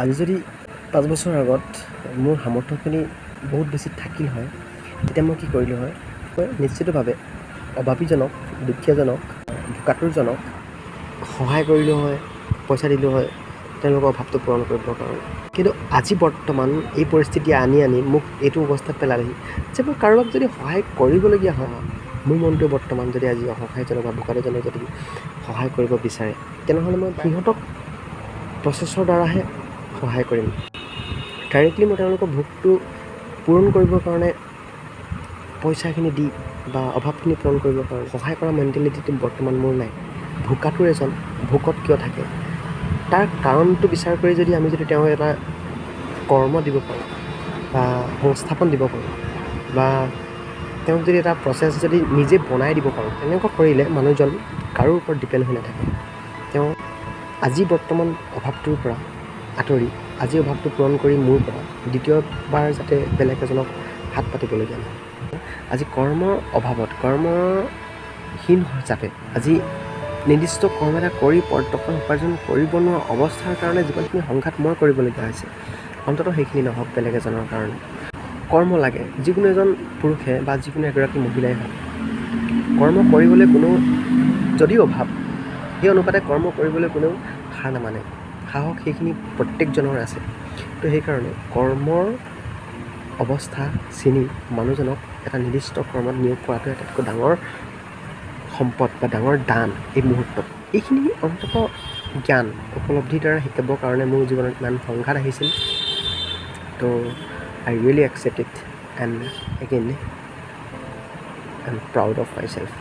আজি যদি 5 বছৰৰ আগত মোৰ সামৰ্থ্যখিনি বহুত বেছি থাকিল হয়, তেতিয়া মই কি কৰিলোঁ হয়? মই নিশ্চিতভাৱে অভাৱীজনক, দুখীয়াজনক, ভোকাতুৰজনক সহায় কৰিলোঁ হয়, পইচা দিলোঁ হয় তেওঁলোকৰ অভাৱটো পূৰণ কৰিবৰ কাৰণে। কিন্তু আজি বৰ্তমান এই পৰিস্থিতি আনি মোক এইটো অৱস্থাত পেলালেহি যে মই কাৰোবাক যদি সহায় কৰিবলগীয়া হয়, মোৰ মনটোৱে বৰ্তমান যদি আজি অসহায়জনক বা ভোকাতুৰজনক যদি সহায় কৰিব বিচাৰে, তেনেহ'লে মই সিহঁতক প্ৰচেছৰ দ্বাৰাহে সহায় কৰিম। ডাইৰেক্টলি মই তেওঁলোকৰ ভোকটো পূৰণ কৰিবৰ কাৰণে পইচাখিনি দি বা অভাৱখিনি পূৰণ কৰিবৰ কাৰণে সহায় কৰা মেণ্টেলিটিটো বৰ্তমান মোৰ নাই। ভোকাতুৰ এজন ভোকত কিয় থাকে, তাৰ কাৰণটো বিচাৰ কৰি যদি আমি যদি তেওঁক এটা কৰ্ম দিব পাৰোঁ বা সংস্থাপন দিব পাৰোঁ বা তেওঁক যদি এটা প্ৰচেছ যদি নিজে বনাই দিব পাৰোঁ, তেনেকুৱা কৰিলে মানুহজন কাৰো ওপৰত ডিপেণ্ড হৈ নাথাকে। তেওঁ আজি বৰ্তমান অভাৱটোৰ পৰা আঁতৰি আজি অভাৱটো পূৰণ কৰি মোৰ পৰা দ্বিতীয়বাৰ যাতে বেলেগ এজনক হাত পাতিবলগীয়া নহয়। আজি কৰ্মৰ অভাৱত কৰ্মহীন হিচাপে আজি নিৰ্দিষ্ট কৰ্ম এটা কৰি টকা উপাৰ্জন কৰিব নোৱাৰা অৱস্থাৰ কাৰণে যিমানখিনি সংঘাত মই কৰিবলগীয়া হৈছে, অন্ততঃ সেইখিনি নহওক বেলেগ এজনৰ কাৰণে। কৰ্ম লাগে, যিকোনো এজন পুৰুষে বা যিকোনো এগৰাকী মহিলাই হওক, কৰ্ম কৰিবলৈ কোনো যদিও অভাৱ, সেই অনুপাতে কৰ্ম কৰিবলৈ কোনেও হাৰ নামানে। সাহস সেইখিনি প্ৰত্যেকজনৰ আছে। তো সেইকাৰণে কৰ্মৰ অৱস্থা চিনি মানুহজনক এটা নিৰ্দিষ্ট কৰ্মত নিয়োগ কৰাটো আটাইতকৈ ডাঙৰ সম্পদ বা ডাঙৰ দান এই মুহূৰ্তত। এইখিনি অন্ততঃ জ্ঞান উপলব্ধিৰ দ্বাৰা শিকাবৰ কাৰণে মোৰ জীৱনত ইমান সংঘাত আহিছিল। তো I really accept it and again I am proud of my self.